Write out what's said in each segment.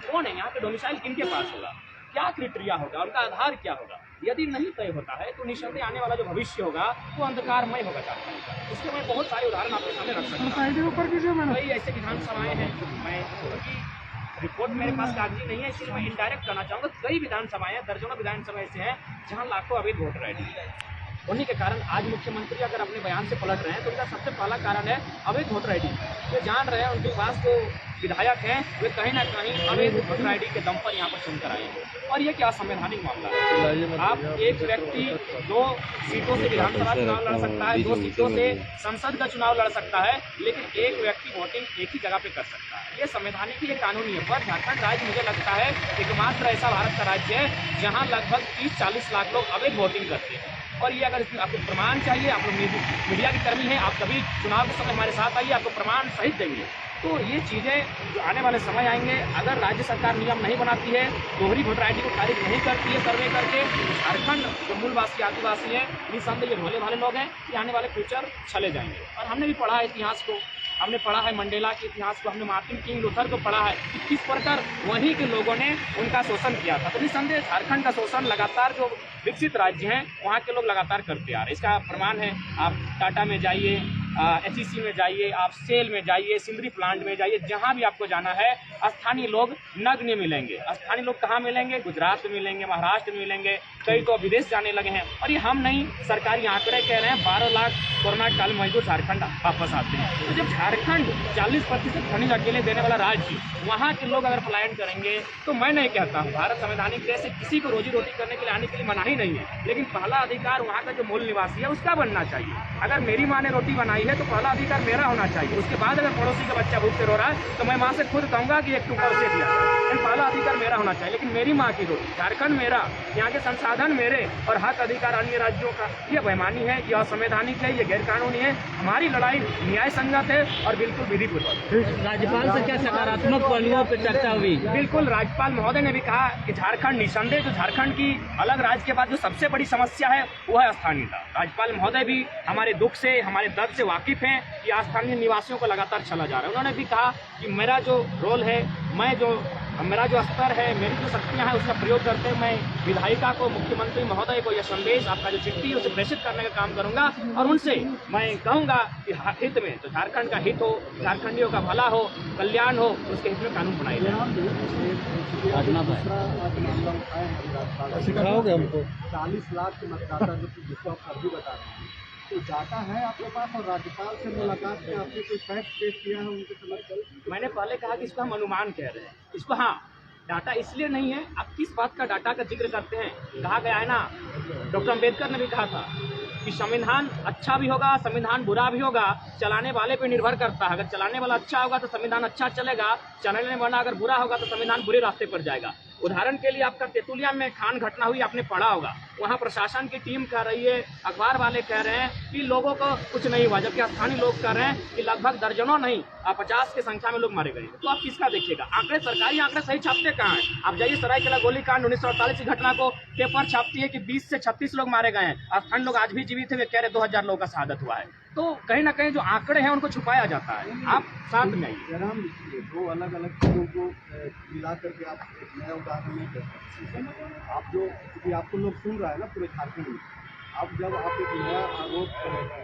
कौन है यहाँ पे, डोमिसाइल किनके पास होगा, क्या क्राइटेरिया होगा, उनका आधार क्या होगा। यदि नहीं तय होता है तो निःसंदेह आने वाला जो भविष्य होगा वो अंधकारमय होगा झारखंड का। इसके मैं बहुत सारे उदाहरण आपके सामने रख सकता हूँ। कई ऐसे विधानसभाएं हैं, मैं क्योंकि रिपोर्ट मेरे पास कागजी नहीं है इसलिए मैं इनडायरेक्ट करना चाहूँगा। कई विधानसभाएं हैं, दर्जनों विधानसभा ऐसे हैं जहाँ लाखों अवैध वोटर आईडी है। उन्हीं के कारण आज मुख्यमंत्री अगर अपने बयान से पलट रहे हैं तो उनका सबसे पहला कारण है अवैध वोटर आईडी। वे जान रहे हैं उनके पास जो विधायक हैं वे कहीं ना कहीं अवैध वोटर आईडी के दम पर यहाँ पर चुनकर आए हैं, और ये क्या असंवैधानिक मामला है। आप एक व्यक्ति 2 सीटों से विधानसभा चुनाव लड़ सकता है, 2 सीटों से संसद का चुनाव लड़ सकता है, लेकिन एक व्यक्ति वोटिंग एक ही जगह पे कर सकता है। ये संवैधानिक, ये कानूनी है। पर झारखंड राज्य मुझे लगता है एकमात्र ऐसा भारत का राज्य है जहाँ लगभग 30-40 लाख लोग अवैध वोटिंग करते हैं। और ये अगर आपको प्रमाण चाहिए, आप लोग मीडिया के कर्मी हैं, आप कभी चुनाव के समय हमारे साथ आइए, आपको प्रमाण सहित देंगे। तो ये चीज़ें जो आने वाले समय आएंगे, अगर राज्य सरकार नियम नहीं बनाती है, दोहरी वोटर आईडी को खारिज नहीं करती है सर्वे करके, झारखंड जो मूलवासी आदिवासी हैं, निसंदेह ये भोले भाले लोग हैं कि आने वाले फ्यूचर चले जाएंगे। और हमने भी पढ़ा है इतिहास को, हमने पढ़ा है मंडेला के इतिहास को, हमने मार्टिन किंग लूथर को पढ़ा है कि किस प्रकार वहीं के लोगों ने उनका शोषण किया था। तो निसंदेह झारखंड का शोषण लगातार जो विकसित राज्य हैं वहाँ के लोग लगातार करते आ रहे हैं। इसका प्रमाण है, आप टाटा में जाइए, HEC में जाइए, आप सेल में जाइए, सिंदरी प्लांट में जाइए, जहाँ भी आपको जाना है स्थानीय लोग नग्न मिलेंगे। स्थानीय लोग कहाँ मिलेंगे? गुजरात में मिलेंगे, महाराष्ट्र में मिलेंगे, कई तो विदेश जाने लगे हैं। और ये हम नहीं, सरकारी आंकड़े कह रहे हैं 12 लाख कोरोना काल मजदूर झारखंड वापस आते हैं। तो जब झारखंड 40% खनिज अकेले देने वाला राज्य, वहाँ के लोग अगर पलायन करेंगे तो मैं नहीं कहता हूँ, भारत संवैधानिक देश से किसी को रोजी रोटी करने के लिए आने के लिए मना ही नहीं है, लेकिन पहला अधिकार वहाँ का जो मूल निवासी है उसका बनना चाहिए। अगर मेरी माँ ने रोटी बनाई है तो पहला अधिकार मेरा होना चाहिए। उसके बाद अगर पड़ोसी का बच्चा भूख से रो रहा है तो मैं माँ से खुद कहूँगा कि एक टुकड़ा उसे दिया, लेकिन पहला अधिकार मेरा होना चाहिए। लेकिन मेरी माँ की रोटी, झारखंड मेरा, यहाँ के संसाधन मेरे और हक अधिकार अन्य राज्यों का, ये बेईमानी है, ये असंवैधानिक है, ये गैर कानूनी है। हमारी लड़ाई न्याय संगत है और बिल्कुल विधिपूर्वक। राज्यपाल से क्या सकारात्मक पहलुओं पर चर्चा हुई? बिल्कुल, राज्यपाल महोदय ने भी कहा कि झारखंड निसंदेह जो झारखंड की अलग राज्य के बाद जो सबसे बड़ी समस्या है वो है स्थानीयता। राज्यपाल महोदय भी हमारे दुख से, हमारे दर्द से वाकिफ हैं कि स्थानीय निवासियों को लगातार चला जा रहा है। उन्होंने भी कहा कि मेरा जो रोल है, मेरा जो स्तर है, मेरी जो शक्तियां हैं उसका प्रयोग करते हुए मैं विधायिका को, मुख्यमंत्री महोदय को यह संदेश, आपका जो चिट्ठी है उसे प्रेषित करने का काम करूंगा और उनसे मैं कहूंगा कि हित में, तो झारखंड का हित हो, झारखंडियों का भला हो, कल्याण हो, उसके हित में कानून बनाए जाए। सिखाओगे हमको 40 लाख के मतदाता जिसको आप अभी बता रहे हैं, तो डाटा है आपके पास और राज्यपाल से मुलाकात में आपने कोई फैक्ट पेश किया है उनके समझ? मैंने पहले कहा कि इसको हम अनुमान कह रहे हैं, इसको हाँ डाटा इसलिए नहीं है। आप किस बात का डाटा का जिक्र करते हैं? कहा गया है ना, डॉक्टर अम्बेडकर ने भी कहा था कि संविधान अच्छा भी होगा, संविधान बुरा भी होगा, चलाने वाले पे निर्भर करता है। अगर चलाने वाला अच्छा होगा तो संविधान अच्छा चलेगा, चलाने वाला अगर बुरा होगा तो संविधान बुरे रास्ते पर जाएगा। उदाहरण के लिए आपका तेतुलिया में खान घटना हुई, आपने पढ़ा होगा, वहाँ प्रशासन की टीम कह रही है, अखबार वाले कह रहे हैं कि लोगों को कुछ नहीं हुआ, जबकि स्थानीय लोग कह रहे हैं कि लगभग दर्जनों नहीं 50 की संख्या में लोग मारे गए। तो आप किसका देखिएगा? आंकड़े, सरकारी आंकड़े सही छापते कहाँ हैं? आप जाइए, सरायकेला गोलीकांड 1948 की घटना को पेपर छापती है कि 20 से 36 लोग मारे गए हैं, स्थानीय लोग आज भी जीवित है, वे कह रहे 2000 लोगों का शहादत हुआ है। तो कहीं ना कहीं जो आंकड़े हैं उनको छुपाया जाता है। आप साथ में आइए। दो अलग अलग चीज़ों को मिला करके आप एक नया उदाहरण नहीं कर सकते। आप जो, क्योंकि आपको लोग सुन रहा है ना पूरे झारखंड में, अब जब आप एक नया आरोप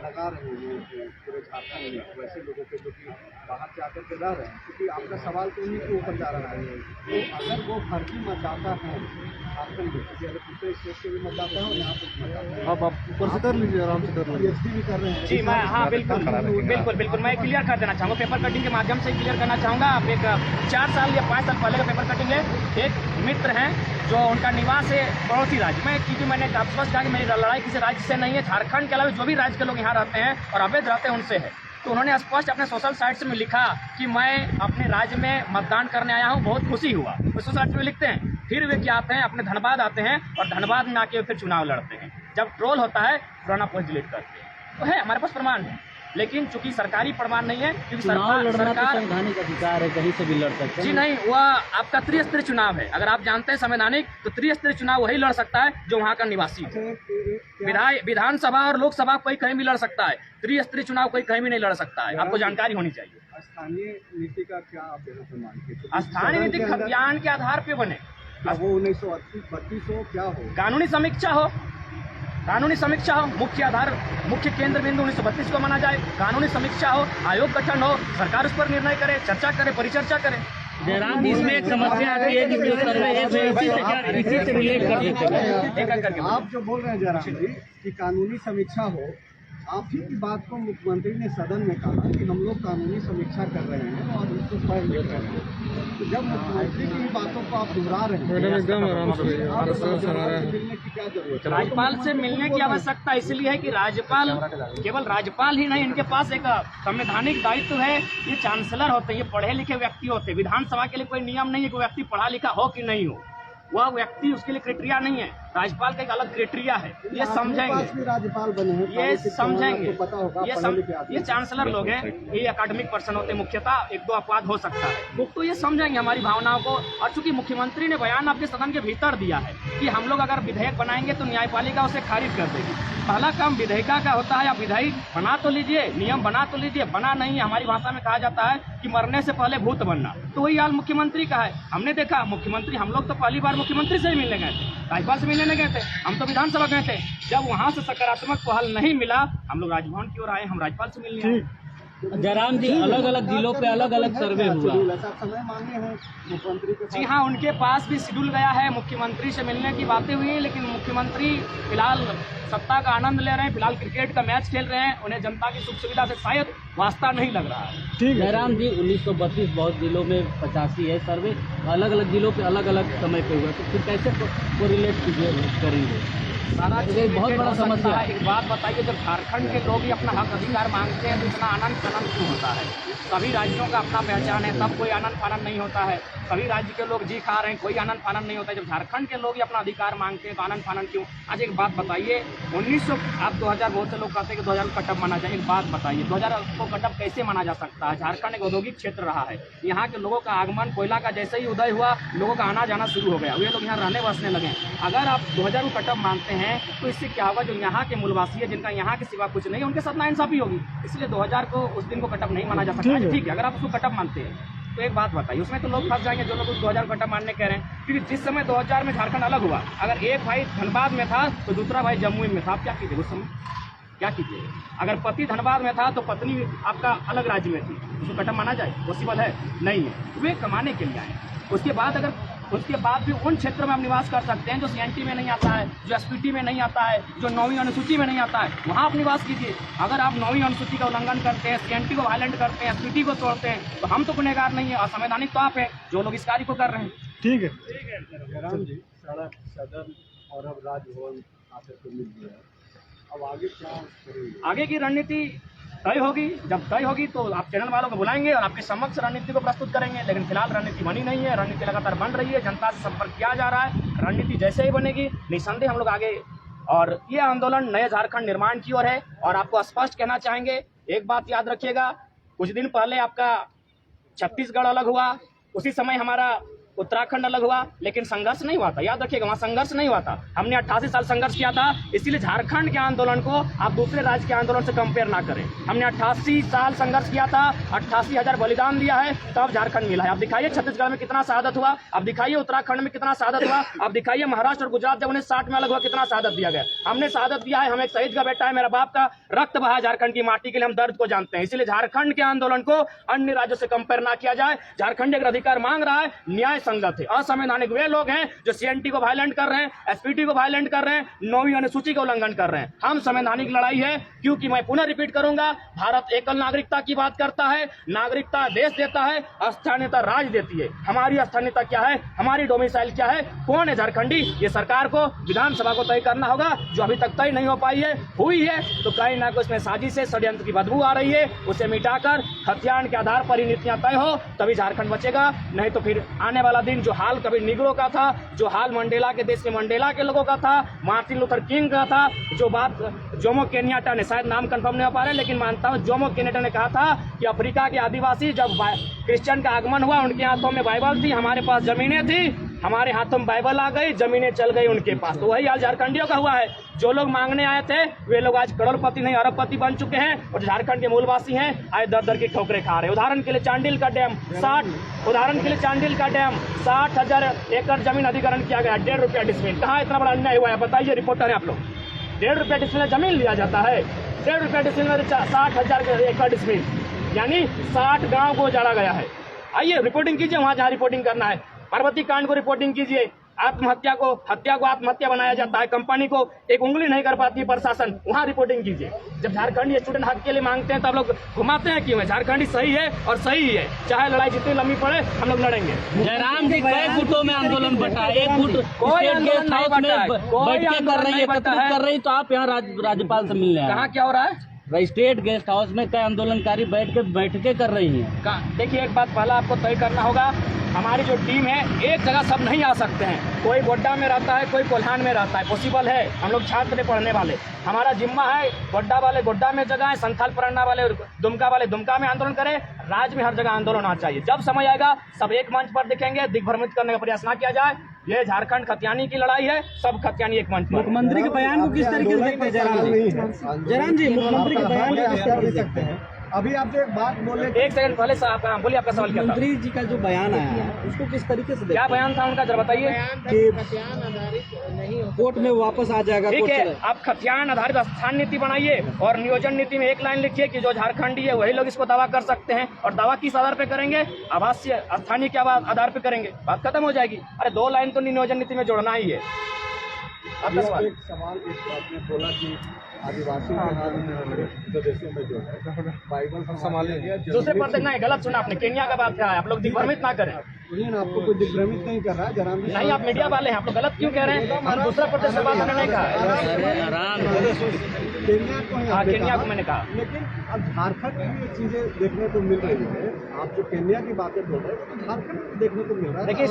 लगा रहे हैं पूरे झारखंड में वैसे लोगों पे जो कि बाहर से आकर के रह रहे हैं, क्योंकि आपका सवाल तो उन्हीं के ऊपर जा रहा है। तो अगर वो फर्जी मतदाता हैं झारखंड में, क्योंकि अगर दूसरे स्टेट के भी मतदाता हैं और यहाँ पे मतदाता है, अब आप ऊपर से कर लीजिए, आराम से कर लीजिए। PhD भी कर रहे हैं। जी मैं, हाँ बिल्कुल बिल्कुल बिल्कुल मैं क्लियर कर देना चाहूँगा, पेपर कटिंग के माध्यम से क्लियर करना चाहूँगा। आप एक 4 साल या 5 साल पहले का पेपर कटिंग है। एक मित्र हैं जो उनका निवास है पड़ोसी राज्य में, क्योंकि मैंने स्पष्ट कहा कि मेरी लड़ाई किसी राज्य से नहीं है, झारखंड के अलावा जो भी राज्य के लोग यहाँ रहते हैं और अवैध रहते हैं उनसे है। तो उन्होंने स्पष्ट अपने सोशल साइट्स में लिखा कि मैं अपने राज्य में मतदान करने आया हूँ, बहुत खुशी हुआ। वो सोशल साइट्स में लिखते हैं। फिर वे क्या आते हैं, अपने धनबाद आते हैं और धनबाद में आके फिर चुनाव लड़ते हैं। जब ट्रोल होता है पुराना पोस्ट डिलीट करते हैं। तो है, हमारे पास प्रमाण है। लेकिन चूंकि सरकारी प्रमाण नहीं है, क्योंकि चुनाव लड़ना तो सरकार संवैधानिक अधिकार है, कहीं से भी लड़ सकते जी हैं। नहीं, वह आपका त्रिस्तरीय चुनाव है। अगर आप जानते हैं संवैधानिक, तो त्रिस्तरीय चुनाव वही लड़ सकता है जो वहाँ का निवासी हो। विधानसभा और लोकसभा कोई कहीं भी लड़ सकता है, त्रिस्तरीय चुनाव कोई कहीं भी नहीं लड़ सकता है। आपको जानकारी होनी चाहिए। स्थानीय नीति का क्या आप यहाँ पे मानते हैं? स्थानीय नीति खतियान के आधार पे बने, क्या वो 1932 हो, क्या हो? कानूनी समीक्षा हो, कानूनी समीक्षा हो, मुख्य केंद्र बिंदु 1932 को माना जाए, कानूनी समीक्षा हो, आयोग गठन हो, सरकार उस पर निर्णय करे, चर्चा करे, परिचर्चा करे। जयराम जी, इसमें एक समस्या आती है कि जो सर्वे है वो इसी से रिलेट कर देते हैं। एक करके आप जो बोल रहे हैं जयराम जी कि कानूनी समीक्षा हो, आप ही की बात को मुख्यमंत्री ने सदन में कहा कि हम लोग कानूनी समीक्षा कर रहे हैं और उसको पढ़ लिख रहे हैं। तो जब मुख्यमंत्री की बातों को आप दोहरा रहे हैं, मिलने की क्या जरूरत है? राज्यपाल से मिलने की आवश्यकता इसलिए है कि राज्यपाल, केवल राज्यपाल ही नहीं, इनके पास एक संवैधानिक दायित्व है। ये चांसलर होते हैं, ये पढ़े लिखे व्यक्ति होते हैं। विधानसभा के लिए कोई नियम नहीं है कि व्यक्ति पढ़ा लिखा हो कि नहीं हो, वह व्यक्ति, उसके लिए क्राइटेरिया नहीं है। राज्यपाल का एक अलग क्राइटेरिया है, ये समझेंगे, राज्यपाल बने हैं, ये समझेंगे। पता होगा, ये चांसलर लोग हैं, ये एकेडमिक पर्सन होते हैं, मुख्यतः एक दो अपवाद हो सकता है, तो ये समझेंगे हमारी भावनाओं को। और चूंकि मुख्यमंत्री ने बयान आपके सदन के भीतर दिया है कि हम लोग अगर विधेयक बनाएंगे तो न्यायपालिका उसे खारिज कर देगी। पहला काम विधेयिका का होता है, आप विधेयक बना तो लीजिए, नियम बना तो लीजिए, बना नहीं, हमारी भाषा में कहा जाता है कि मरने से पहले भूत बनना। तो वही हाल मुख्यमंत्री का है। हमने देखा मुख्यमंत्री, हम लोग तो पहली बार मुख्यमंत्री से ही मिलने गए थे, राज्यपाल से मिलने गए थे, हम तो विधानसभा गए थे। जब वहाँ से सकारात्मक पहल नहीं मिला, हम लोग राजभवन की ओर आए, हम राज्यपाल से मिलने आए। जयराम जी, अलग अलग जिलों पे अलग अलग सर्वे हुआ। समय मांगे हैं मुख्यमंत्री के जी हाँ, उनके पास भी शेड्यूल गया है, मुख्यमंत्री से मिलने की बातें हुई हैं, लेकिन मुख्यमंत्री फिलहाल सत्ता का आनंद ले रहे हैं, फिलहाल क्रिकेट का मैच खेल रहे हैं, उन्हें जनता की सुख सुविधा से शायद वास्ता नहीं लग रहा है। जयराम जी, 1932 बहुत जिलों में 85 है सर्वे, अलग अलग जिलों पे अलग अलग समय पे हुआ, तो फिर कैसे कोरिलेट करेंगे? सारा ये बहुत बड़ा समस्या है। एक बात बताइए, जब झारखंड के लोग ही अपना हक अधिकार मांगते हैं तो इतना आनंद फानंद क्यों होता है? सभी राज्यों का अपना पहचान है, तब कोई आनंद फानंद नहीं होता है। सभी राज्य के लोग जी खा रहे हैं, कोई आनंद फानंद नहीं होता है। जब झारखंड के लोग ही अपना अधिकार मांगते हैं तो आनंद फानंद क्यों? आज एक बात बताइए, 1900 आप 2000, बहुत से लोग कहते हैं कि 2000 को कटअप माना जाए। एक बात बताइए, 2000 को कटअप कैसे माना जा सकता है? झारखंड एक औद्योगिक क्षेत्र रहा है, यहाँ के लोगों का आगमन, कोयला का जैसे ही उदय हुआ, लोगों का आना जाना शुरू हो गया, वे लोग यहाँ रहने बसने लगे। अगर आप 2000 को कटअप मानते हैं तो इससे क्या होगा? जो यहाँ के मूलवासी है, जिनका यहाँ के सिवा कुछ नहीं है, उनके साथ नाइंसाफी होगी। इसलिए 2000 को, उस दिन को कटअप नहीं माना जा सकता। ठीक है, अगर आप उसको कटअप मानते हैं तो एक बात बताइए, उसमें तो लोग फंस जाएंगे जो लोग उस 2000 कटअप मानने कह रहे हैं। क्योंकि जिस समय 2000 में झारखंड अलग हुआ, अगर एक भाई धनबाद में था तो दूसरा भाई जम्मू में था, आप क्या कीजिए उस समय? क्या कीजिए? अगर पति धनबाद में था तो पत्नी आपका अलग राज्य में थी, उसको कटअप माना जाए? पॉसिबल है? नहीं है। वे कमाने के लिए आए। उसके बाद भी उन क्षेत्रों में आप निवास कर सकते हैं जो सीएनटी में नहीं आता है, जो एसपीटी में नहीं आता है, जो 9वीं अनुसूची में नहीं आता है, वहाँ आप निवास कीजिए। अगर आप 9वीं अनुसूची का उल्लंघन करते हैं, सीएनटी को वायलेंट करते हैं, एसपीटी को तोड़ते हैं, तो हम तो गुनहगार नहीं है, असंवैधानिक तो आप हैं जो लोग इस कार्य को कर रहे हैं। ठीक है जयराम जी, सड़क, सदन और अब राजभवन आते तो मिल गया, अब आगे क्या करेंगे? आगे की रणनीति तय होगी। जब तय होगी तो आप चैनल वालों को बुलाएंगे और आपके समक्ष रणनीति को प्रस्तुत करेंगे। लेकिन फिलहाल रणनीति बनी नहीं है, रणनीति लगातार बन रही है, जनता से संपर्क किया जा रहा है। रणनीति जैसे ही बनेगी निसंदेह हम लोग आगे, और ये आंदोलन नए झारखंड निर्माण की ओर है। और आपको स्पष्ट कहना चाहेंगे, एक बात याद रखिएगा, कुछ दिन पहले आपका छत्तीसगढ़ अलग हुआ, उसी समय हमारा उत्तराखंड अलग हुआ, लेकिन संघर्ष नहीं हुआ था। याद रखिएगा, वहाँ संघर्ष नहीं हुआ था। हमने 88 साल संघर्ष किया था, इसीलिए झारखंड के आंदोलन को आप दूसरे राज्य के आंदोलन से कंपेयर ना करें। हमने 88 साल संघर्ष किया था, 88,000 बलिदान दिया है, तब झारखंड मिला है। आप दिखाइए छत्तीसगढ़ में कितना शहादत हुआ, आप दिखाइए उत्तराखंड में कितना शहादत हुआ, आप दिखाइए महाराष्ट्र और गुजरात जब 1960 में अलग हुआ कितना शहादत दिया गया। हमने शहादत दिया है, हम एक शहीद का बेटा है, मेरा बाप का रक्त बहा झारखंड की माटी के लिए, हम दर्द को जानते हैं। इसलिए झारखंड के आंदोलन को अन्य राज्यों से कंपेयर ना किया जाए। झारखंड एक अधिकार मांग रहा है, न्याय संगत है। असंवैधानिक वे लोग हैं जो सीएनटी को वायलेंट कर रहे हैं, एसपीटी को वायलेंट कर रहे हैं, 9वीं अनुसूची का उल्लंघन कर रहे हैं। हम संवैधानिक लड़ाई है, क्योंकि मैं पुनः रिपीट करूंगा, भारत एकल नागरिकता की बात करता है, नागरिकता देश देता है, स्थानीयता राज्य देती है। हमारी स्थानीयता क्या है, हमारी डोमिसाइल क्या है, कौन है झारखंडी, ये सरकार को, विधानसभा को तय करना होगा, जो अभी तक तय नहीं हो पाई है। हुई है तो कहीं ना कहीं उसमें साजिश है, षड्यंत्र की बदबू आ रही है, उसे मिटाकर खतियान के आधार पर ही नीतियां तय हो, तभी झारखंड बचेगा। नहीं तो फिर आने वाला वाला दिन जो हाल कभी निग्रो का था, जो हाल मंडेला के देश में मंडेला के लोगों का था, मार्टिन लूथर किंग का था, जो बात जोमो केन्याटा ने, शायद नाम कंफर्म नहीं हो पा रहे लेकिन मानता हूँ जोमो केन्याटा ने कहा था कि अफ्रीका के आदिवासी जब क्रिश्चियन का आगमन हुआ उनके हाथों में बाइबल थी, हमारे पास जमीनें थी, हमारे हाथों में बाइबल आ गई, जमीनें चल गई उनके पास। तो वही हाल झारखंडियों का हुआ है। जो लोग मांगने आए थे वे लोग आज करोड़पति नहीं अरबपति बन चुके हैं, और झारखंड के मूलवासी हैं आज दर दर की ठोकरें खा रहे हैं। उदाहरण के लिए चांडिल का डैम 60,000 एकड़ जमीन अधिग्रहण किया गया, 1.5 रुपया डिसमिल। कहाँ इतना बड़ा अन्याय हुआ है बताइए, रिपोर्टर है आप लोग। 1.5 रुपया डिसमिल जमीन लिया जाता है, 1.5 रुपया डिसमिल में 60,000 एकड़ डिसमिल, यानी 60 गाँव को उजाड़ा गया है। आइए रिपोर्टिंग कीजिए वहाँ जहाँ रिपोर्टिंग करना है, पार्वती कांड को रिपोर्टिंग कीजिए। हत्या को आत्महत्या बनाया जाता है, कंपनी को एक उंगली नहीं कर पाती है प्रशासन, वहाँ रिपोर्टिंग कीजिए। जब झारखंडी स्टूडेंट हक के लिए मांगते हैं तो आप लोग घुमाते हैं क्यों है? झारखंडी सही है और सही है, चाहे लड़ाई जितनी लंबी पड़े हम लोग लड़ेंगे। जयराम जी कई गुटों में आंदोलन बटा, एक गुट कोई स्टेट गेस्ट हाउस में कोई बैठकें कर रही है, एकत्रित कर रही, तो आप यहाँ राज्यपाल से मिलने आए। कहाँ क्या हो रहा है? स्टेट गेस्ट हाउस में कई आंदोलनकारी बैठकें कर रही हैं। देखिए एक बात पहला आपको तय करना होगा, हमारी जो टीम है एक जगह सब नहीं आ सकते हैं। कोई गोड्डा में रहता है, कोई कोल्हान में रहता है, पॉसिबल है। हम लोग छात्र पढ़ने वाले, हमारा जिम्मा है गोड्डा वाले गोड्डा में जगह है, संथाल परन्ना वाले दुमका वाले दुमका में आंदोलन करें। राज्य में हर जगह आंदोलन होना चाहिए। जब समय आएगा सब एक मंच पर दिखेंगे, दिग्भ्रमित करने का प्रयास ना किया जाए। ये झारखंड खतियानी की लड़ाई है, सब खतियानी एक मंच पर। मुख्यमंत्री के बयान को किस तरीके से देखते हैं जयराम जी? मुख्यमंत्री के बयान को किस तरीके से देखते हैं? अभी आप एक बात बोले, एक सेकंड पहले साहब बोलिए, आपका सवाल क्या था? मुख्यमंत्री जी का जो बयान आया है उसको किस तरीके से क्या बयान था उनका, जरा बताइए। कि कोर्ट में वापस आ जाएगा। ठीक है, आप खतियान आधारित स्थान नीति बनाइए और नियोजन नीति में एक लाइन लिखिए कि जो झारखंडी है वही लोग इसको दावा कर सकते हैं। और दावा किस आधार पे करेंगे? आवासीय स्थानीय के आधार पे करेंगे, बात खत्म हो जाएगी। अरे 2 लाइन तो नियोजन नीति में जोड़ना ही है। आपका सवाल? एक सवाल आपने बोला कि आदिवासियों के हाल में प्रदेशों में जो है बाइबल संभाले, दूसरे पर नहीं, गलत सुना आपने। केन्या का बात क्या है? आप लोग दिग्भ्रमित ना करें। आपको कोई दिग्भ्रमित नहीं कर रहा है जयराम जी? नहीं, आप मीडिया वाले हैं, आप लोग गलत क्यों कह रहे हैं? हम दूसरा प्रदेश से बात नहीं कहा। केन्या को मैंने कहा, लेकिन अब झारखंड में ये चीजें देखने को मिल रही है। आप जो केन्या की बातें बोल रहे हैं तो झारखंड में देखने को मिल रहा है। देखिए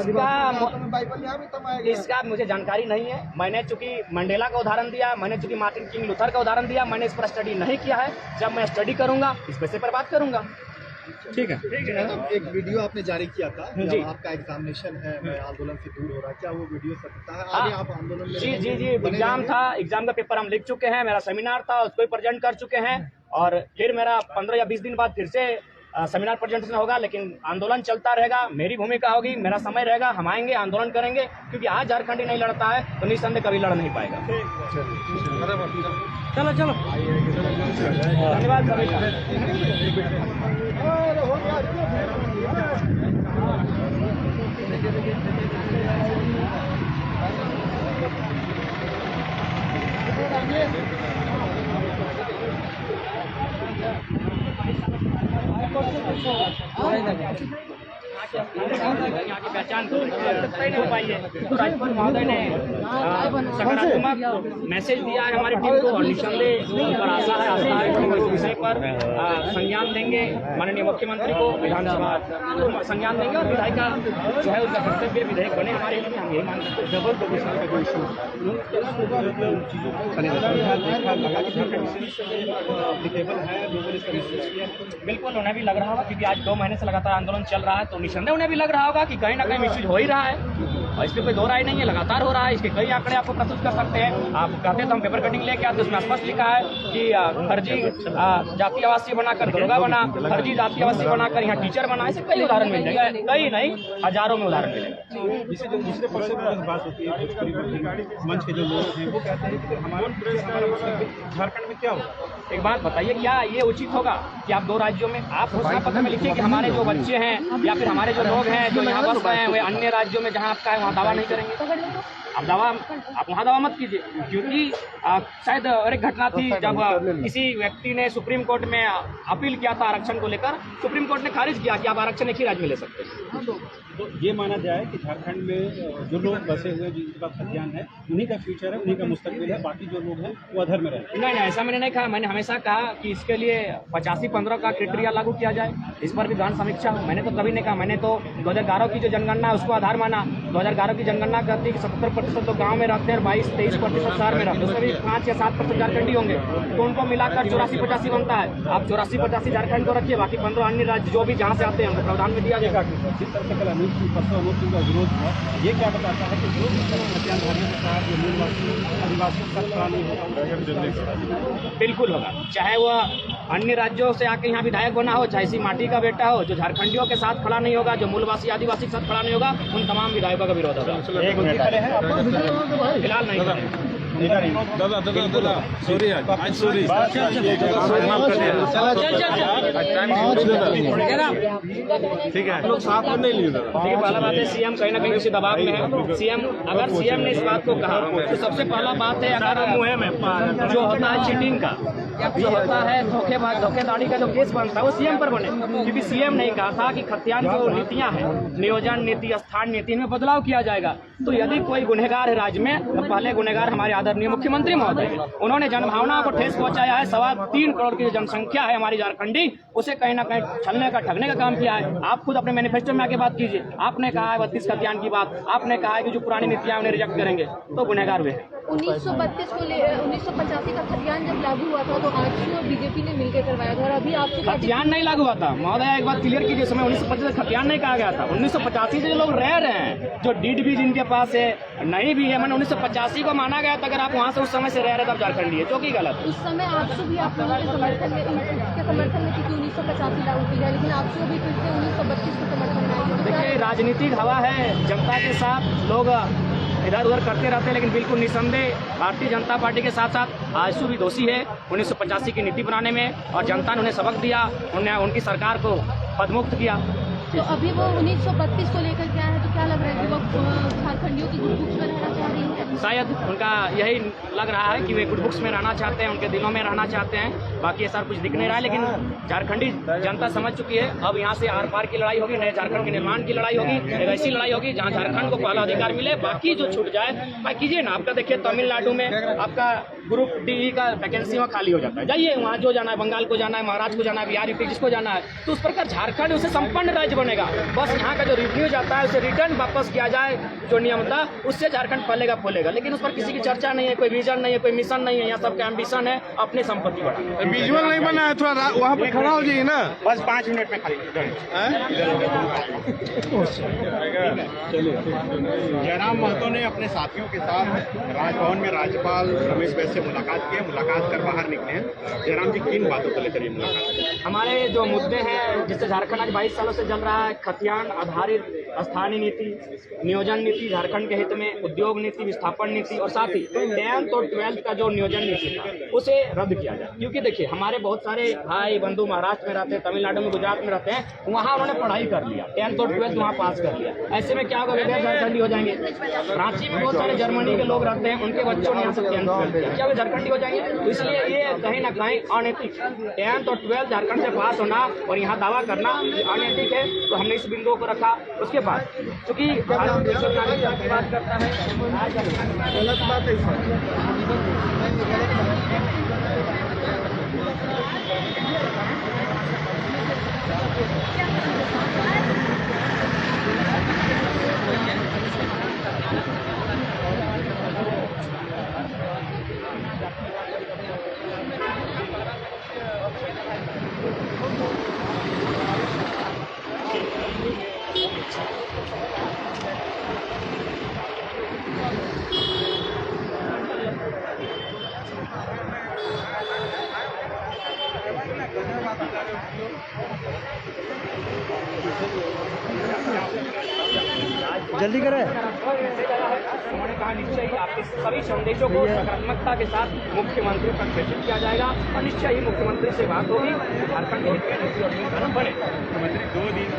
बाइबल यहाँ भी तब आएगा। इसका मुझे जानकारी नहीं है। मैंने चूंकि मंडेला का उदाहरण दिया, मैंने चूंकि मार्टिन किंग लूथर का उदाहरण दिया, मैंने इस पर स्टडी नहीं किया है। जब मैं स्टडी करूंगा इस विषय पर बात करूंगा। ठीक है। एक वीडियो आपने जारी किया था जी। जब आपका एग्जामिनेशन है, मैं आंदोलन से दूर हो रहा है, क्या वो वीडियो सत्यता है? आगे आप आंदोलन में जी एग्जाम था, एग्जाम का पेपर हम लिख चुके हैं, मेरा सेमिनार था उसको प्रेजेंट कर चुके हैं, और फिर मेरा 15 या 20 दिन बाद फिर से सेमिनार प्रेजेंटेशन होगा। लेकिन आंदोलन चलता रहेगा, मेरी भूमिका होगी, मेरा समय रहेगा, हम आएंगे, आंदोलन करेंगे, क्योंकि आज झारखंडी नहीं लड़ता है तो निस्संदेह कभी लड़ नहीं पाएगा। चलो धन्यवाद सभी का। यहाँ की पहचान हो पाइए। राजपूत महोदय ने सकारात्मक मैसेज दिया है हमारी टीम को, और निस्संदेह पर आशा है इस विषय पर संज्ञान देंगे। माननीय मुख्यमंत्री को विधानसभा संज्ञान देंगे, और विधायिका जो है उसका कर्तव्य विधेयक बने हमारे लिए, हम यही मानते हैं। बिल्कुल उन्हें भी लग रहा होगा, क्योंकि आज 2 महीने से लगातार आंदोलन चल रहा है, तो निस्संदेह उन्हें भी लग रहा होगा कि कहीं ना कहीं मिसयूज हो ही रहा है, और इसमें कोई 2 राय नहीं है, लगातार हो रहा है। इसके कई आंकड़े आपको प्रस्तुत कर सकते हैं। आप कहते हैं तो हम पेपर कटिंग लेके आते, उसमें स्पष्ट लिखा है कि फर्जी जाति आवासीय बनाकर दरोगा बना, फर्जी जाति आवासीय बनाकर यहाँ टीचर बना, ऐसे कई उदाहरण मिल जाएंगे, कई नहीं हजारों में उदाहरण मिलेंगे। दूसरे पक्ष में बात होती है, मंच के जो लोग हैं वो कहते हैं कि हमारा झारखंड में क्या होगा? एक बात बताइए, क्या ये उचित होगा कि आप 2 राज्यों में आप घोषणा पत्र में लिखिए कि हमारे जो बच्चे हैं या फिर हमारे जो लोग हैं जो यहाँ बस गए हैं वे अन्य राज्यों में जहाँ आपका है वहाँ दावा नहीं करेंगे? आप वहाँ दावा मत कीजिए, क्योंकि शायद और एक घटना थी जब किसी व्यक्ति ने सुप्रीम कोर्ट में अपील किया था आरक्षण को लेकर, सुप्रीम कोर्ट ने खारिज किया कि आप आरक्षण एक ही राज्य में ले सकते हैं। तो ये माना जाए कि झारखंड में जो लोग बसे हुए हैं, जिनके पास खतियान है, उन्हीं का फ्यूचर है, उन्हीं का मुस्तकबिल है, बाकी जो लोग हैं वो अधर में रहे। नहीं, ऐसा मैंने नहीं कहा। मैंने हमेशा कहा कि इसके लिए 85-15 का क्राइटेरिया लागू किया जाए, इस पर भी गहन समीक्षा हो। मैंने तो कभी नहीं कहा। मैंने तो 2011 की जो जनगणना है उसको आधार माना। 2011 की जनगणना कहती है कि 70% तो गाँव में रहते हैं और 22-23% शहर में रहते हैं, उसमें भी 5 या 7% झारखंडी होंगे, तो उनको मिलाकर 84-85 बनता है। आप 84-85 झारखंड को रखिए, बाकी 15 अन्य राज्य जो भी जहाँ से आते हैं उनको प्रावधान में दिया जाएगा। जिस तरह से कल अनूप सिंह का विरोध हुआ, ये क्या बताता है कि जो भी खतियानधारियों के साथ जो मूलवासी आदिवासियों का खड़ा नहीं होगा, बिल्कुल होगा। चाहे वह अन्य राज्यों से आके यहाँ विधायक बना हो, चाहे इसी माटी का बेटा हो, जो झारखंडियों के साथ खड़ा नहीं होगा, जो मूलवासी आदिवासी के साथ खड़ा नहीं होगा, उन तमाम विधायकों का विरोध होगा। फिलहाल नहीं करें। ठीक है, लोग साथ में नहीं लिए। देखिए, पहला बात है सीएम कहीं ना कहीं किसी दबाव में है। सीएम ने इस बात को कहा तो सबसे पहला बात है, अगर जो होता है चीटिंग का, जो होता है धोखेधड़ी का जो केस बनता है वो सीएम पर बने, क्योंकि सीएम ने कहा था कि खतियान की जो नीतियां हैं, नियोजन नीति, स्थान नीति, इनमें बदलाव किया जाएगा। तो यदि कोई गुनहगार है राज्य में, तो पहले गुनहगार हमारे आदरणीय मुख्यमंत्री महोदय हैं। उन्होंने जनभावनाओं को ठेस पहुंचाया है। 3.25 करोड़ की जो जनसंख्या है हमारी झारखंडी, उसे कहीं ना कहीं छलने का, ठगने का काम किया है। आप खुद अपने मैनिफेस्टो में आके बात कीजिए। आपने कहा है 32 खतियान की बात, आपने कहा है कि जो पुरानी नीतियां उन्हें रिजेक्ट करेंगे, तो गुनहगार वे हैं। 1985 का खतियान जब लागू हुआ था तो आजसू और बीजेपी ने मिलकर करवाया था, और अभी आपसे खतियान नहीं लागू हुआ था महोदय, एक बात क्लियर कीजिए। समय 1985 खतियान नहीं कहा गया था। 1985 से जो लोग रह रहे हैं, जो डीड भी जिनके पास है, नहीं भी है, मैंने 1985 को माना गया था। अगर आप वहाँ से उस समय से रह रहे तब झारखंडी है, जो कि गलत है। उस समय आजसू भी आप लोगों के समर्थन में थी कि 1985 लागू की जाए, लेकिन आजसू भी फिर से 1932 के समर्थन में आई है। देखिए, राजनीतिक हवा है, जनता के साथ लोग इधर उधर करते रहते हैं, लेकिन बिल्कुल निसंदेह भारतीय जनता पार्टी के साथ साथ आजसू भी दोषी है 1985 की नीति बनाने में, और जनता ने उन्हें सबक दिया, उन्हें उनकी सरकार को पदमुक्त किया। तो अभी वो 1932 को लेकर क्या है, तो क्या लग रहा है कि वो झारखंडियों की गुटबुक्स में रहना चाह रही है? शायद उनका यही लग रहा है कि वे गुटबुक्स में रहना चाहते हैं, उनके दिलों में रहना चाहते हैं। बाकी ऐसा कुछ दिख नहीं रहा है, लेकिन झारखंडी जनता समझ चुकी है। अब यहाँ से आर पार की लड़ाई होगी, नए झारखंड के निर्माण की लड़ाई होगी, एक ऐसी लड़ाई होगी जहाँ झारखंड को पहला अधिकार मिले, बाकी जो छूट जाए। भाई कीजिए ना, आपका देखिए तमिलनाडु में आपका ग्रुप डी का वैकेंसी वहाँ खाली हो जाता है, जाइए वहाँ जो जाना है, बंगाल को जाना है, महाराष्ट्र को जाना है, बिहार यूपी जिसको जाना है, तो उस प्रकार झारखंड उसे संपन्न राज्य बनेगा। बस यहाँ का जो रिव्यू जाता है उसे रिटर्न वापस किया जाए, जो नियम था उससे झारखंड फलेगा फूलेगा, लेकिन उस पर किसी की चर्चा नहीं है, कोई विजन नहीं है, कोई मिशन नहीं है। यहाँ सबका एम्बिशन है अपनी संपत्ति बढ़ाना। विजुअल नहीं बना है, थोड़ा वहाँ पे खड़ा हो जाइए ना। बस 5 मिनट में खाली। जयराम महतो ने अपने साथियों के साथ राजभवन में राज्यपाल रमेश बैस से मुलाकात की, मुलाकात कर बाहर निकले हैं। जयराम जी, किन बातों को लेकर ये मुलाकात? हमारे जो मुद्दे हैं जिससे झारखंड आज 22 सालों से जल रहा है, खतियान आधारित स्थानीय नीति, नियोजन नीति झारखंड के हित में, उद्योग नीति, विस्थापन नीति, और साथ ही 10th और 12th का जो नियोजन नीति था उसे रद्द किया जाए। क्योंकि देखिए, हमारे बहुत सारे भाई बंधु महाराष्ट्र में रहते हैं, तमिलनाडु में, गुजरात में रहते हैं, वहाँ उन्होंने पढ़ाई कर लिया, 10th और 12th वहाँ पास कर लिया। ऐसे में क्या होगा, गैर झारखंडी हो जाएंगे। रांची में बहुत सारे जर्मनी के लोग रहते हैं, उनके बच्चों ने यहाँ से 10th 12th किया, क्या वे झारखंडी हो जाएंगे? तो इसलिए ये कहीं ना कहीं अनैतिक, 10th और 12th झारखंड से पास होना और यहाँ दावा करना अनैतिक है। तो हमने इस बिंदुओं को रखा। उसके बाद चूंकि भारत देश की बात करता है, गलत बात है जल्दी करें। उन्होंने कहा निश्चय ही आपके सभी संदेशों को सकारात्मकता के साथ मुख्यमंत्री तक प्रेषित किया जाएगा, और निश्चय ही मुख्यमंत्री से बात होगी, झारखंड के हित में नीति और नियोजन बने। मुख्यमंत्री 2 दिन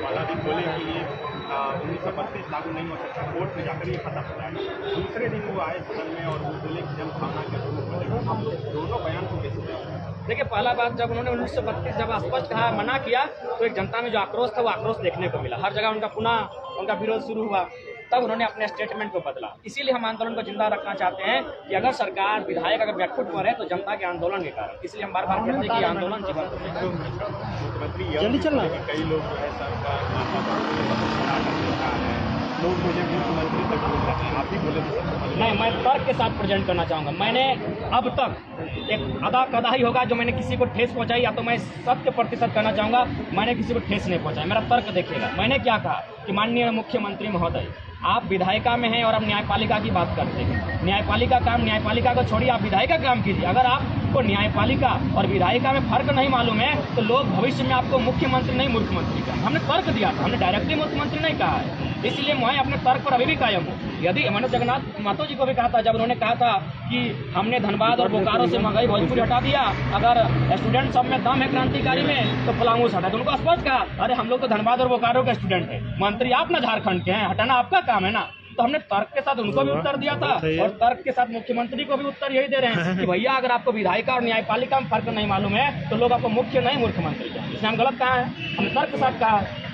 पहला दिन बोले कि 1932 लागू नहीं हो सकता, कोर्ट में जाकर ये पता चला है। दूसरे दिन वो आए सदन में और वो बोले कि जनभावना के अनुरूप बने। आप लोग दोनों बयान को कैसे देखें? देखिए, पहला बात, जब उन्होंने 1932 जब स्पष्ट कहा, मना किया, तो एक जनता में जो आक्रोश था वो आक्रोश देखने को मिला। हर जगह उनका पुनः उनका विरोध शुरू हुआ। तब उन्होंने अपने स्टेटमेंट को बदला। इसीलिए हम आंदोलन को जिंदा रखना चाहते हैं कि अगर सरकार, विधायक अगर बैकफुट पर है तो जनता के आंदोलन के कारण। इसलिए हम बार बार कहते हैं कि आंदोलन जीवन जल्दी चलना। कई लोग जो है लोग मुझे मुख्यमंत्री तक बोल रहे हैं, आप ही बोले तो नहीं, मैं तर्क के साथ प्रेजेंट करना चाहूँगा। मैंने अब तक एक अदा कदा ही होगा जो मैंने किसी को ठेस पहुँचाई, या तो मैं 100% कहना चाहूँगा मैंने किसी को ठेस नहीं पहुँचाई। मेरा तर्क देखिएगा, मैंने क्या कहा कि माननीय मुख्यमंत्री महोदय, आप विधायिका में हैं और आप न्यायपालिका की बात करते हैं। न्यायपालिका काम, न्यायपालिका को छोड़िए, आप विधायिका काम कीजिए। अगर आपको न्यायपालिका और विधायिका में फर्क नहीं मालूम है तो लोग भविष्य में आपको मुख्यमंत्री नहीं मुख्यमंत्री का, हमने तर्क दिया था, हमने डायरेक्टली मुख्यमंत्री नहीं कहा है। इसलिए मैं अपने तर्क पर अभी भी कायम हूँ। यदि मैंने जगन्नाथ महतो जी को भी कहा था, जब उन्होंने कहा था कि हमने धनबाद और बोकारो से महंगाई भोजपुरी हटा दिया, अगर स्टूडेंट सब में दम है क्रांतिकारी में तो पलामू से हटा, तो उनको स्पष्ट कहा, अरे हम लोग तो धनबाद और बोकारो के स्टूडेंट हैं, मंत्री आप ना झारखंड के हैं, हटाना आपका काम है ना। तो हमने तर्क के साथ उनको भी उत्तर दिया था और तर्क के साथ मुख्यमंत्री को भी उत्तर यही दे रहे हैं कि भैया अगर आपको विधायिका और न्यायपालिका में फर्क नहीं मालूम है तो लोग आपको मुख्य नहीं मुख्यमंत्री का। इसमें हम गलत कहा है, हमने तर्क के साथ कहा है।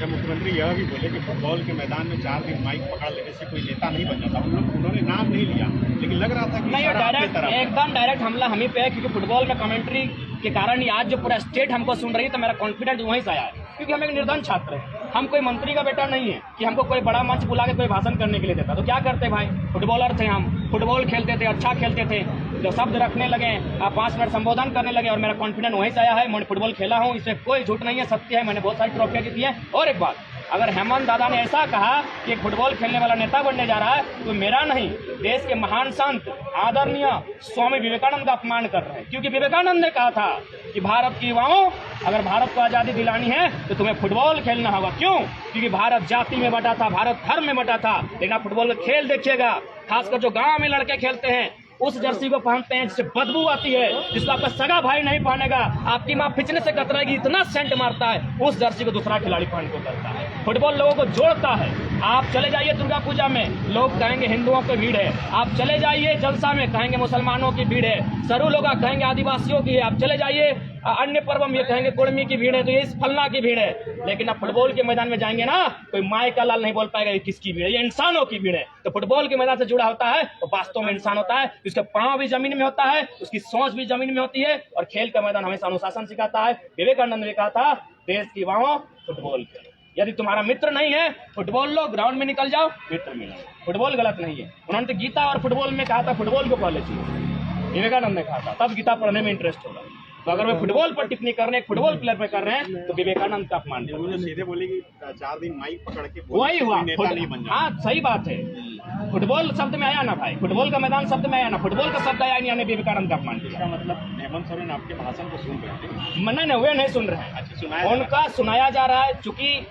मुख्यमंत्री यह भी बोले कि फुटबॉल के मैदान में 4 दिन माइक पकड़ लेने से कोई नेता नहीं बन जाता। उन्होंने नाम नहीं लिया, लेकिन लग रहा था कि नहीं, डायरेक्ट एकदम डायरेक्ट हमला हम ही पे है, क्योंकि फुटबॉल में कमेंट्री के कारण ही आज जो पूरा स्टेट हमको सुन रही है, तो मेरा कॉन्फिडेंस वहीं से आया है, क्योंकि हम एक निर्धन छात्र हैं। हम कोई मंत्री का बेटा नहीं है कि हमको कोई बड़ा मंच बुला के कोई भाषण करने के लिए देता। तो क्या करते भाई, फुटबॉलर थे हम, फुटबॉल खेलते थे, अच्छा खेलते थे, जो शब्द रखने लगे, आप 5 मिनट संबोधन करने लगे, और मेरा कॉन्फिडेंस वहीं से आया है। मैंने फुटबॉल खेला हूँ, इसमें कोई झूठ नहीं है, सत्य है, मैंने बहुत सारी ट्रॉफियाँ जीती है। और एक बात, अगर हेमंत दादा ने ऐसा कहा कि एक फुटबॉल खेलने वाला नेता बनने जा रहा है तो मेरा नहीं, देश के महान संत आदरणीय स्वामी विवेकानंद का अपमान कर रहे हैं। क्योंकि विवेकानंद ने कहा था कि भारत के युवाओं, अगर भारत को आज़ादी दिलानी है तो तुम्हें फुटबॉल खेलना होगा। क्यों? क्योंकि भारत जाति में बटा था, भारत धर्म में बटा था। लेकिन आप फुटबॉल का खेल देखिएगा, खासकर जो गाँव में लड़के खेलते हैं उस जर्सी को पहनते हैं जिससे बदबू आती है, जिसको आपका सगा भाई नहीं पहनेगा, आपकी माँ खींचने से कतराएगी, इतना सेंट मारता है, उस जर्सी को दूसरा खिलाड़ी पहन को करता है। फुटबॉल लोगों को जोड़ता है। आप चले जाइए दुर्गा पूजा में, लोग कहेंगे हिंदुओं की भीड़ है। आप चले जाइए जलसा में, कहेंगे मुसलमानों की भीड़ है। सरू लोग कहेंगे आदिवासियों की है। आप चले जाइए अन्य पर्व में, कहेंगे कुर्मी की भीड़ है, तो ये फलना की भीड़ है। लेकिन आप फुटबॉल के मैदान में जाएंगे ना, कोई माई का लाल नहीं बोल पाएगा ये किसकी भीड़ है, ये इंसानों की भीड़ है। तो फुटबॉल के मैदान से जुड़ा होता है तो वास्तव में इंसान होता है, उसका पाँव भी जमीन में होता है, उसकी सोच भी जमीन में होती है, और खेल का मैदान हमेशा अनुशासन सिखाता है। विवेकानंद ने कहा था, देश की युवाओं फुटबॉल खेलो। यदि तुम्हारा मित्र नहीं है, फुटबॉल लो, ग्राउंड में निकल जाओ, मित्र मिलेंगे। फुटबॉल गलत नहीं है। उन्होंने तो गीता और फुटबॉल में कहा था फुटबॉल को पहले चाहिए, विवेकानंद ने कहा था, तब गीता पढ़ने में इंटरेस्ट होगा। तो अगर वे फुटबॉल पर टिप्पणी कर रहे हैं, फुटबॉल प्लेयर पे कर रहे हैं, तो विवेकानंद का अपमान कर रहे हैं। सीधे बोले कि 4 दिन माइक पकड़ के वही हुआ, नेता नहीं बन जाता। हाँ सही बात है। फुटबॉल शब्द में आया ना भाई, फुटबॉल का मैदान शब्द में आया ना, फुटबॉल का शब्द आया नहीं, यानी विवेकानंद का अपमान किया। इसका मतलब हेमंत सोरेन आपके भाषण को सुन रहे थे? मना वे नहीं सुन रहे हैं, अच्छा, सुनाया उनका सुनाया जा रहा है। चूंकि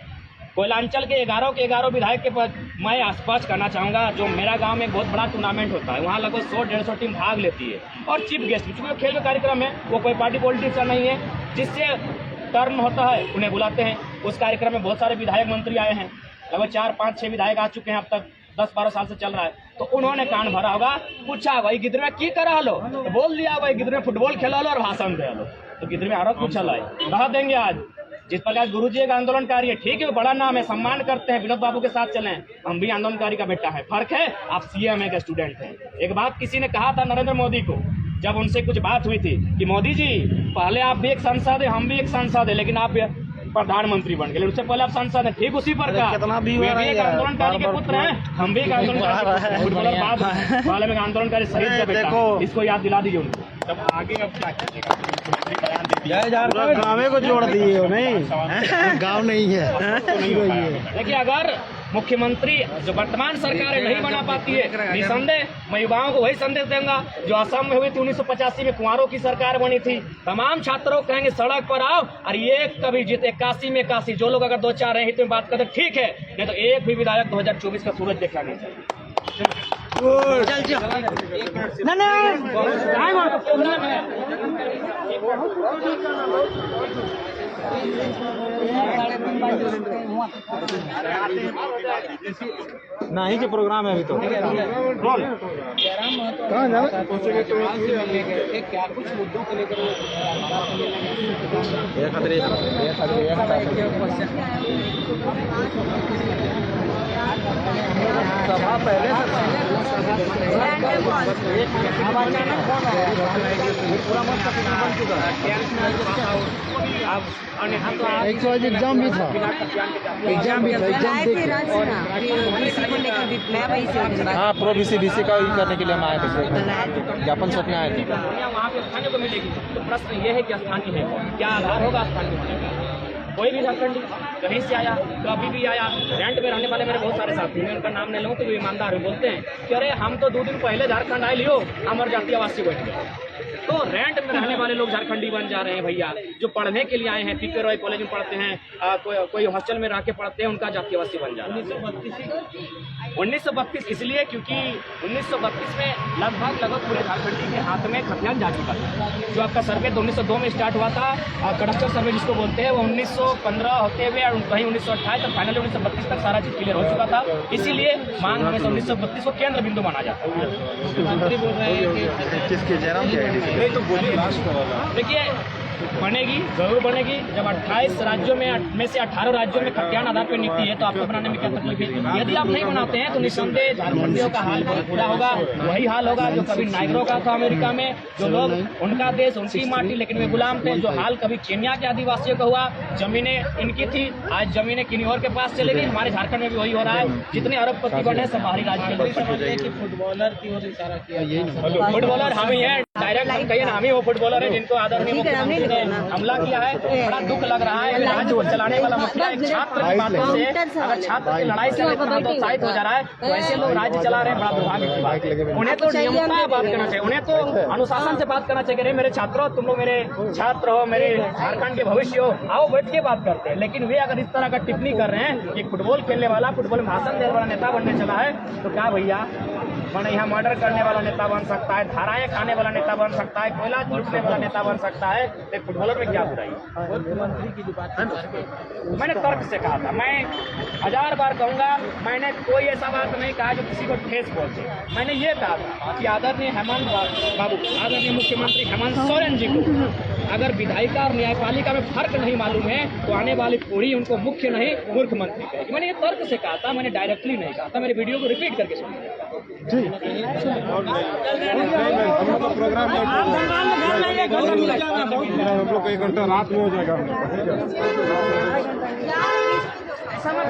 कोयलांचल के 11 विधायक के पद मैं आसपास करना चाहूँगा। जो मेरा गांव में एक बहुत बड़ा टूर्नामेंट होता है, वहाँ लगभग 100-150 टीम भाग लेती है, और चीफ गेस्ट, चूँकि खेल का कार्यक्रम है, वो कोई पार्टी पॉलिटिक्स का नहीं है, जिससे टर्न होता है उन्हें बुलाते हैं। उस कार्यक्रम में बहुत सारे विधायक मंत्री आए हैं, लगभग 4-5-6 विधायक आ चुके हैं, अब तक 10-12 साल से चल रहा है। तो उन्होंने कान भरा होगा, पूछा भाई गिद्र में की करा लो, तो बोल दिया भाई गिद्र में फुटबॉल खेला लो और भाषण दे लो। तो गिद्र में आरोप पूछा लाए, कहा देंगे आज जिस प्रकार गुरुजी एक आंदोलनकारी है, ठीक है, बड़ा नाम है, सम्मान करते हैं, विनोद बाबू के साथ चले, हम भी आंदोलनकारी का बेटा है। फर्क है, आप सीएमए के स्टूडेंट हैं। एक बात किसी ने कहा था नरेंद्र मोदी को, जब उनसे कुछ बात हुई थी कि मोदी जी पहले आप भी एक सांसद है, हम भी एक सांसद है, लेकिन आप प्रधानमंत्री बन गए, उससे पहले आप सांसद हैं। ठीक उसी प्रकार वे भी एक आंदोलनकारी के पुत्र हैं, हम भी एक आंदोलनकारी फुटबॉलर, बाद पहले में आंदोलनकारी शहीद का बेटा, इसको याद दिला दीजिए उनको। तब आगे अब क्या कीजिएगा? बयान दे दिया, गाँव को जोड़ दिए हो, नहीं गाँव नहीं है। देखिए, अगर मुख्यमंत्री जो वर्तमान सरकार है नहीं बना पाती है, निसंदेह मैं युवाओं को वही संदेश दूंगा जो असम में हुई थी 1985 में, कुंवारों की सरकार बनी थी। तमाम छात्रों कहेंगे सड़क पर आओ, और ये कभी जीत 81 में 81, जो लोग अगर 2-4 रहे हित में बात करते ठीक है, नहीं तो एक भी विधायक 2024 का सूरज देखा नहीं चाहिए। नहीं के प्रोग्राम है अभी तो रोल कहाँ जाना क्या कुछ मुद्दों को लेकर सभा पहले एक तो आज एग्जाम भी था हाँ प्रो BC का ही करने के लिए हम आए थे ज्ञापन सौंपने आए थे वहाँ पे स्थानीय को मिलेगी। तो प्रश्न ये है कि स्थानीय है क्या आधार होगा स्थानीय होने का? कोई भी झारखंडी कहीं से आया कभी भी आया, रेंट में रहने वाले मेरे बहुत सारे साथी हैं, उनका नाम नहीं लूँ तो जो ईमानदार है बोलते हैं कि अरे हम तो 2 दिन पहले झारखंड आए लियो हमारे जातीय आवासीय बैठ गए। तो रेंट में रहने वाले लोग झारखंडी बन जा रहे हैं भैया। जो पढ़ने के लिए आए हैं PK रॉय कॉलेज में पढ़ते हैं, कोई हॉस्टल में रह के पढ़ते हैं, उनका जातीय आवासीय बन जा रहा है। 1932 इसलिए क्योंकि 1932 में लगभग पूरे झारखंडी के हाथ में खतियान जा चुका था। जो आपका सर्वे 1902 में स्टार्ट हुआ था, कड़क्टर सर्वे जिसको बोलते हैं, वो 1915 होते हुए कहीं 1928 तक फाइनली 1932 तक सारा चीज क्लियर हो चुका था। इसीलिए मांग हमेशा 1932 को केंद्र बिंदु माना जाता है। मुख्यमंत्री बोल रहे हैं कि किसके जयराम देखिए बनेगी, जरूर बनेगी। जब 28 राज्यों में से 18 राज्यों में खतियान आधार पर निकली है तो आपको बनाने में क्या तकलीफ है? यदि आप नहीं बनाते हैं तो निस्संदेह झारखंडियों का हाल बहुत बुरा होगा। वही हाल होगा जो कभी नाइग्रो का था अमेरिका में, जो लोग उनका देश उनकी माटी लेकिन वे गुलाम थे। जो हाल कभी केन्या के आदिवासियों का हुआ, जमीनें इनकी थी, आज जमीनें किन्हीं और के पास चलेगी। हमारे झारखंड में भी वही हो रहा है। जितने अरबपति बने सब बाहरी राज्य के लोग। फुटबॉलर की ओर इशारा किया, फुटबॉलर हम ही हैं, डायरेक्ट हम कहिए ना, हम ही वो फुटबॉलर है जिनको आदरणीय मुख्यमंत्री ने हमला किया है। बड़ा दुख लग रहा है। राज्य को चलाने वाला मुखिया एक छात्र की बातों से, अगर छात्र की लड़ाई से प्रोत्साहित हो जा रहा है तो ऐसे लोग राज्य चला रहे हैं, बड़ा दुर्भाग्य की बात है। उन्हें तो नियमता बात करना चाहिए, उन्हें तो अनुशासन से बात करना चाहिए। मेरे छात्रों, तुम लोग मेरे छात्र हो, मेरे झारखंड के भविष्य हो, आओ बैठ के बात करते हैं। लेकिन वे अगर इस तरह का टिप्पणी कर रहे हैं कि फुटबॉल खेलने वाला, फुटबॉल में भाषण देने वाला नेता बनने चला है, तो क्या भैया मैंने यहाँ मर्डर करने वाला नेता बन सकता है, धाराएं खाने वाला नेता बन सकता है, कोयला लूटने वाला नेता बन सकता है, तो फुटबॉलर में क्या बुराई? मुख्यमंत्री की जो बात मैंने तर्क से कहा था, मैं 1000 बार कहूँगा, मैंने कोई ऐसा बात नहीं कहा जो किसी को ठेस पहुँचे। मैंने ये कहा था कि आदरणीय हेमंत बाबू, आदरणीय मुख्यमंत्री हेमंत सोरेन जी को अगर विधायिका और न्यायपालिका में फर्क नहीं मालूम है तो आने वाली पीढ़ी उनको मुख्य नहीं मूर्ख मंत्री कहेगी। मैंने ये तर्क से कहा था, मैंने डायरेक्टली नहीं कहा था। मेरे वीडियो को रिपीट करके सुनिए। प्रोग्राम हम लोग 1 घंटा रात में हो जाएगा। ऐसा मत